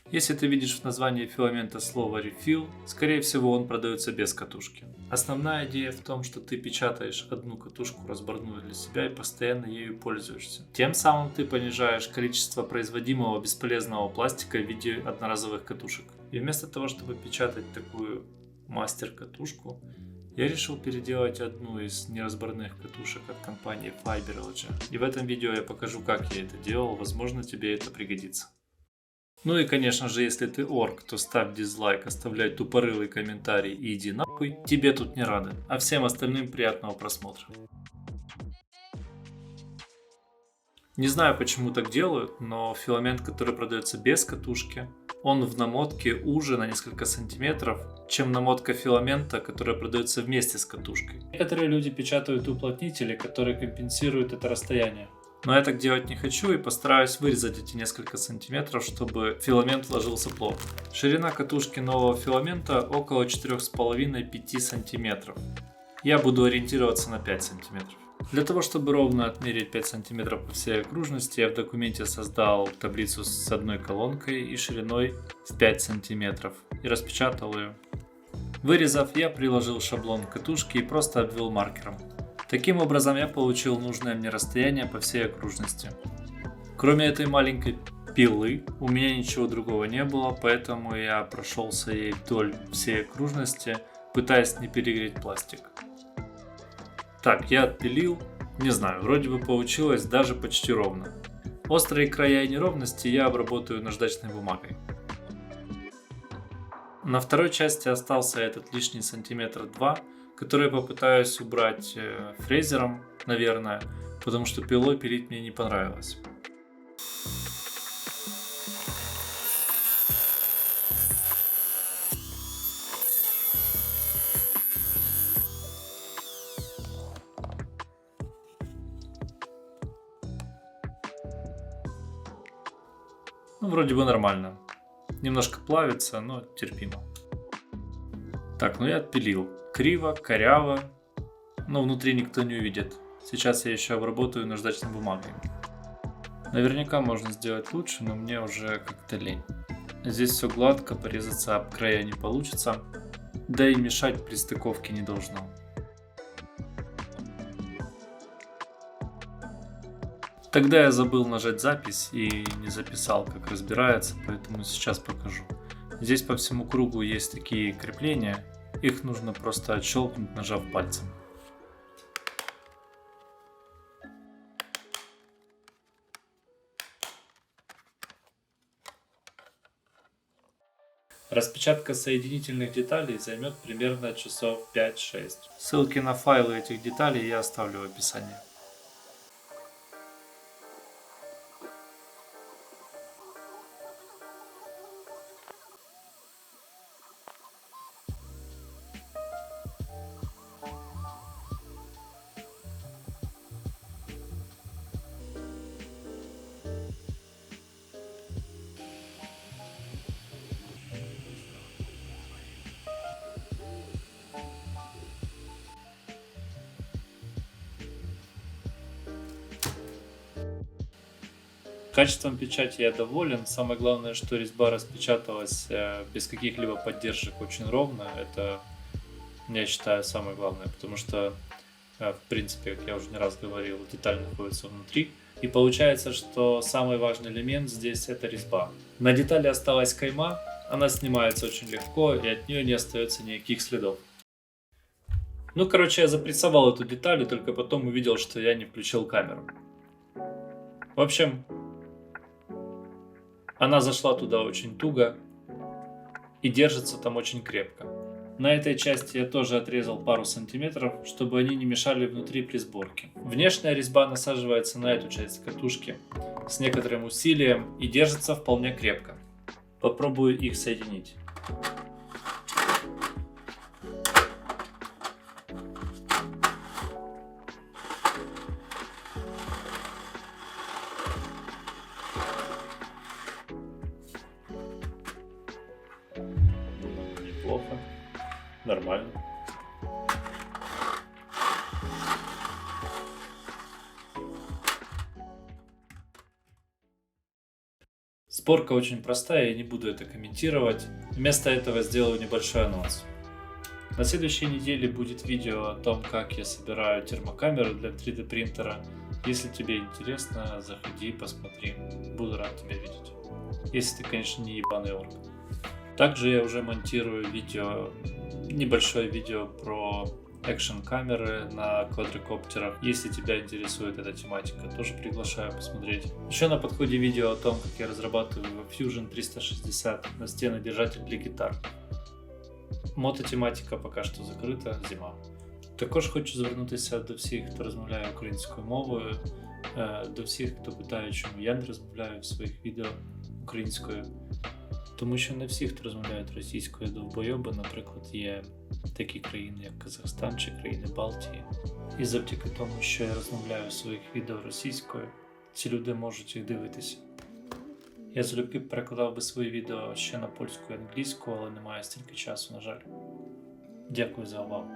Если ты видишь в названии филамента слово Refill, скорее всего он продается без катушки. Основная идея в том, что ты печатаешь одну катушку разборную для себя и постоянно ею пользуешься. Тем самым ты понижаешь количество производимого бесполезного пластика в виде одноразовых катушек. И вместо того, чтобы печатать такую мастер-катушку, я решил переделать одну из неразборных катушек от компании Fiberlogy. И в этом видео я покажу, как я это делал, возможно тебе это пригодится. Ну и конечно же, если ты орк, то ставь дизлайк, оставляй тупорылый комментарий и иди нахуй, тебе тут не рады, а всем остальным приятного просмотра. Не знаю, почему так делают, но филамент, который продается без катушки, он в намотке уже на несколько сантиметров, чем намотка филамента, которая продается вместе с катушкой. Некоторые люди печатают уплотнители, которые компенсируют это расстояние. Но я так делать не хочу и постараюсь вырезать эти несколько сантиметров, чтобы филамент ложился плотно. Ширина катушки нового филамента около 4,5-5 сантиметров. Я буду ориентироваться на 5 сантиметров. Для того, чтобы ровно отмерить 5 сантиметров по всей окружности, я в документе создал таблицу с одной колонкой и шириной в 5 сантиметров и распечатал ее. Вырезав, я приложил шаблон к катушке и просто обвел маркером. Таким образом я получил нужное мне расстояние по всей окружности. Кроме этой маленькой пилы у меня ничего другого не было, поэтому я прошелся ей вдоль всей окружности, пытаясь не перегреть пластик. Так, я отпилил, не знаю, вроде бы получилось даже почти ровно. Острые края и неровности я обработаю наждачной бумагой. На второй части остался этот лишний сантиметр 2, который я попытаюсь убрать фрезером, наверное, потому что пилой пилить мне не понравилось. Ну, вроде бы нормально. Немножко плавится, но терпимо. Так, ну я отпилил. Криво, коряво, но внутри никто не увидит. Сейчас я еще обработаю наждачной бумагой. Наверняка можно сделать лучше, но мне уже как-то лень. Здесь все гладко, порезаться об края не получится, да и мешать при стыковке не должно. Тогда я забыл нажать запись и не записал, как разбирается, поэтому сейчас покажу. Здесь по всему кругу есть такие крепления, их нужно просто отщелкнуть, нажав пальцем. Распечатка соединительных деталей займет примерно часов 5-6. Ссылки на файлы этих деталей я оставлю в описании. Качеством печати я доволен. Самое главное, что резьба распечаталась без каких-либо поддержек очень ровно. Это, я считаю, самое главное, потому что, в принципе, как я уже не раз говорил, деталь находится внутри. И получается, что самый важный элемент здесь это резьба. На детали осталась кайма, она снимается очень легко и от нее не остается никаких следов. Ну, короче, я запрессовал эту деталь и только потом увидел, что я не включил камеру. В общем, она зашла туда очень туго и держится там очень крепко. На этой части я тоже отрезал пару сантиметров, чтобы они не мешали внутри при сборке. Внешняя резьба насаживается на эту часть катушки с некоторым усилием и держится вполне крепко. Попробую их соединить. Неплохо. Нормально. Сборка очень простая, я не буду это комментировать. Вместо этого сделаю небольшой анонс. На следующей неделе будет видео о том, как я собираю термокамеру для 3D принтера. Если тебе интересно, заходи, посмотри. Буду рад тебя видеть. Если ты, конечно, не ебаный орк. Также я уже монтирую видео, небольшое видео про экшн-камеры на квадрокоптерах. Если тебя интересует эта тематика, тоже приглашаю посмотреть. Еще на подходе видео о том, как я разрабатываю Fusion 360 настенный-держатель для гитар. Мототематика поки що закрита, зима. Також хочу звернутися до всіх, хто розмовляє українською мовою, до всіх, хто питає, чому я не розмовляю в своїх відео українською. Тому що не всі, хто розмовляють російською, довбойоби, наприклад, є такі країни, як Казахстан чи країни Балтії. І завдяки тому, що я розмовляю в своїх відео російською, ці люди можуть їх дивитися. Я залюбки перекладав би свої відео ще на польську і англійську, але немає стільки часу, на жаль. Дякую за увагу.